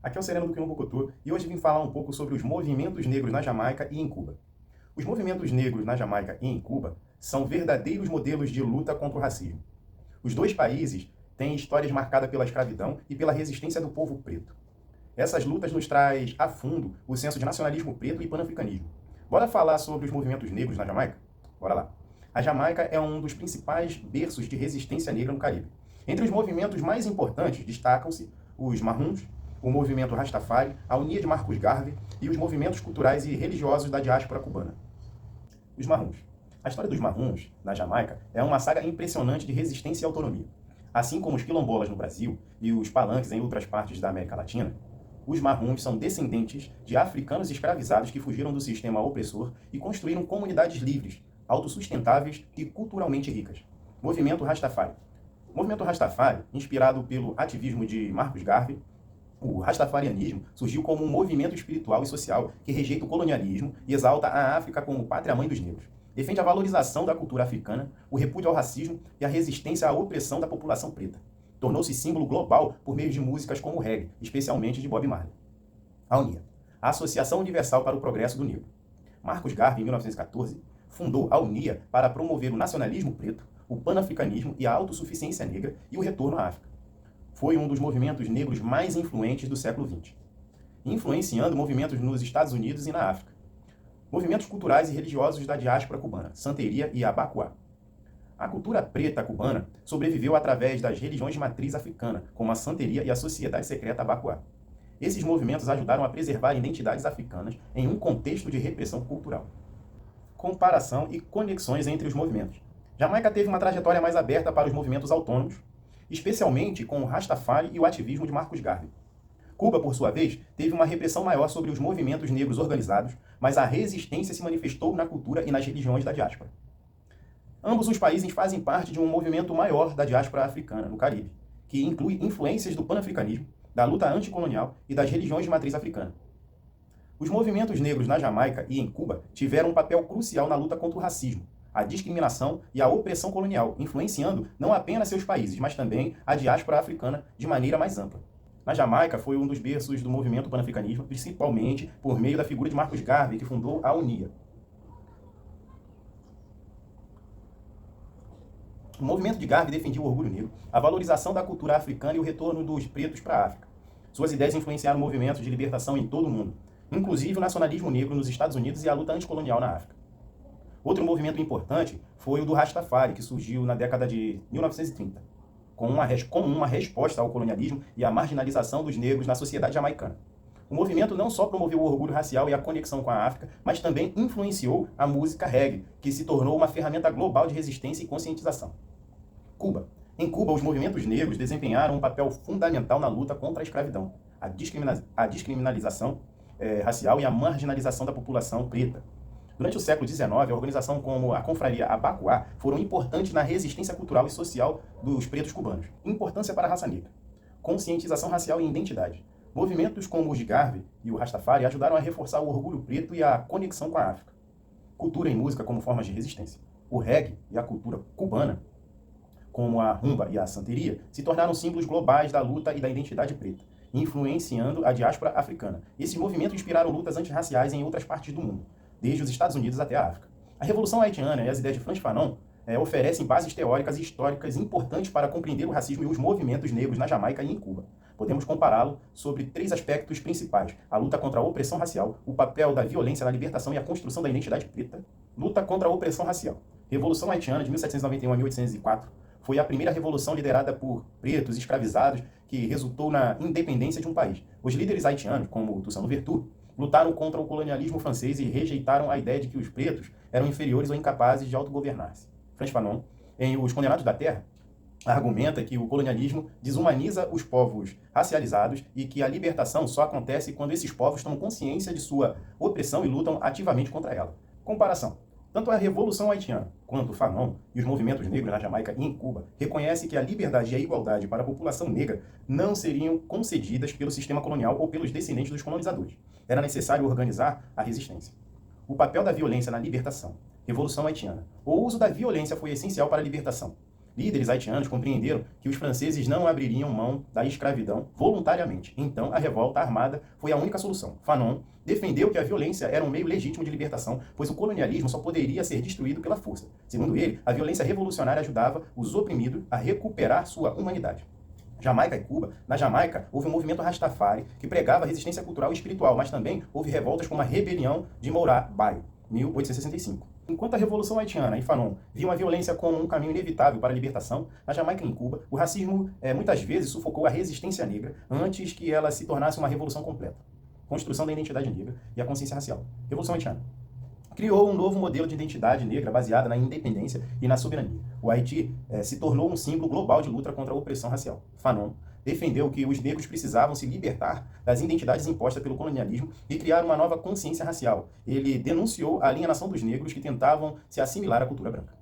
Aqui é o Sereno do Quilombocutu e hoje vim falar um pouco sobre os movimentos negros na Jamaica e em Cuba. Os movimentos negros na Jamaica e em Cuba são verdadeiros modelos de luta contra o racismo. Os dois países têm histórias marcadas pela escravidão e pela resistência do povo preto. Essas lutas nos traz a fundo o senso de nacionalismo preto e panafricanismo. Bora falar sobre os movimentos negros na Jamaica? Bora lá. A Jamaica é um dos principais berços de resistência negra no Caribe. Entre os movimentos mais importantes destacam-se os Maroons, o movimento Rastafari, a Unia de Marcus Garvey e os movimentos culturais e religiosos da diáspora cubana. Os Maroons. A história dos Maroons, na Jamaica, é uma saga impressionante de resistência e autonomia. Assim como os quilombolas no Brasil e os palanques em outras partes da América Latina, os Maroons são descendentes de africanos escravizados que fugiram do sistema opressor e construíram comunidades livres, autossustentáveis e culturalmente ricas. Movimento Rastafari. O movimento Rastafari, inspirado pelo ativismo de Marcus Garvey, o rastafarianismo surgiu como um movimento espiritual e social que rejeita o colonialismo e exalta a África como pátria-mãe dos negros. Defende a valorização da cultura africana, o repúdio ao racismo e a resistência à opressão da população preta. Tornou-se símbolo global por meio de músicas como o reggae, especialmente de Bob Marley. A UNIA, a Associação Universal para o Progresso do Negro. Marcus Garvey, em 1914, fundou a UNIA para promover o nacionalismo preto, o panafricanismo e a autossuficiência negra e o retorno à África. Foi um dos movimentos negros mais influentes do século XX, influenciando movimentos nos Estados Unidos e na África. Movimentos culturais e religiosos da diáspora cubana, Santeria e Abacuá. A cultura preta cubana sobreviveu através das religiões de matriz africana, como a Santeria e a Sociedade Secreta Abacuá. Esses movimentos ajudaram a preservar identidades africanas em um contexto de repressão cultural. Comparação e conexões entre os movimentos. Jamaica teve uma trajetória mais aberta para os movimentos autônomos, especialmente com o Rastafari e o ativismo de Marcus Garvey. Cuba, por sua vez, teve uma repressão maior sobre os movimentos negros organizados, mas a resistência se manifestou na cultura e nas religiões da diáspora. Ambos os países fazem parte de um movimento maior da diáspora africana, no Caribe, que inclui influências do panafricanismo, da luta anticolonial e das religiões de matriz africana. Os movimentos negros na Jamaica e em Cuba tiveram um papel crucial na luta contra o racismo, a discriminação e a opressão colonial, influenciando não apenas seus países, mas também a diáspora africana de maneira mais ampla. Na Jamaica foi um dos berços do movimento panafricanismo, principalmente por meio da figura de Marcus Garvey, que fundou a UNIA. O movimento de Garvey defendia o orgulho negro, a valorização da cultura africana e o retorno dos pretos para a África. Suas ideias influenciaram movimentos de libertação em todo o mundo, inclusive o nacionalismo negro nos Estados Unidos e a luta anticolonial na África. Outro movimento importante foi o do Rastafari, que surgiu na década de 1930, como uma resposta ao colonialismo e à marginalização dos negros na sociedade jamaicana. O movimento não só promoveu o orgulho racial e a conexão com a África, mas também influenciou a música reggae, que se tornou uma ferramenta global de resistência e conscientização. Cuba. Em Cuba, os movimentos negros desempenharam um papel fundamental na luta contra a escravidão, a descriminalização racial e a marginalização da população preta. Durante o século XIX, a organização como a Confraria Abacuá foram importantes na resistência cultural e social dos pretos cubanos. Importância para a raça negra. Conscientização racial e identidade. Movimentos como os de Garvey e o Rastafari ajudaram a reforçar o orgulho preto e a conexão com a África. Cultura e música como formas de resistência. O reggae e a cultura cubana, como a rumba e a santeria, se tornaram símbolos globais da luta e da identidade preta, influenciando a diáspora africana. Esses movimentos inspiraram lutas antirraciais em outras partes do mundo, desde os Estados Unidos até a África. A Revolução Haitiana e as ideias de Frantz Fanon oferecem bases teóricas e históricas importantes para compreender o racismo e os movimentos negros na Jamaica e em Cuba. Podemos compará-lo sobre 3 aspectos principais: a luta contra a opressão racial, o papel da violência na libertação e a construção da identidade preta, luta contra a opressão racial. Revolução Haitiana de 1791 a 1804 foi a primeira revolução liderada por pretos escravizados que resultou na independência de um país. Os líderes haitianos, como Toussaint Louverture, lutaram contra o colonialismo francês e rejeitaram a ideia de que os pretos eram inferiores ou incapazes de autogovernar-se. Frantz Fanon, em Os Condenados da Terra, argumenta que o colonialismo desumaniza os povos racializados e que a libertação só acontece quando esses povos tomam consciência de sua opressão e lutam ativamente contra ela. Comparação. Tanto a Revolução Haitiana quanto o Fanon e os movimentos negros na Jamaica e em Cuba reconhecem que a liberdade e a igualdade para a população negra não seriam concedidas pelo sistema colonial ou pelos descendentes dos colonizadores. Era necessário organizar a resistência. O papel da violência na libertação. Revolução Haitiana. O uso da violência foi essencial para a libertação. Líderes haitianos compreenderam que os franceses não abririam mão da escravidão voluntariamente. Então, a revolta armada foi a única solução. Fanon defendeu que a violência era um meio legítimo de libertação, pois o colonialismo só poderia ser destruído pela força. Segundo ele, a violência revolucionária ajudava os oprimidos a recuperar sua humanidade. Jamaica e Cuba. Na Jamaica, houve um movimento Rastafari que pregava resistência cultural e espiritual, mas também houve revoltas como a Rebelião de Mourá Bay, 1865. Enquanto a Revolução Haitiana e Fanon viam a violência como um caminho inevitável para a libertação, na Jamaica e em Cuba, o racismo muitas vezes sufocou a resistência negra antes que ela se tornasse uma revolução completa. Construção da identidade negra e a consciência racial. Revolução Haitiana criou um novo modelo de identidade negra baseada na independência e na soberania. O Haiti se tornou um símbolo global de luta contra a opressão racial. Fanon defendeu que os negros precisavam se libertar das identidades impostas pelo colonialismo e criar uma nova consciência racial. Ele denunciou a alienação dos negros que tentavam se assimilar à cultura branca.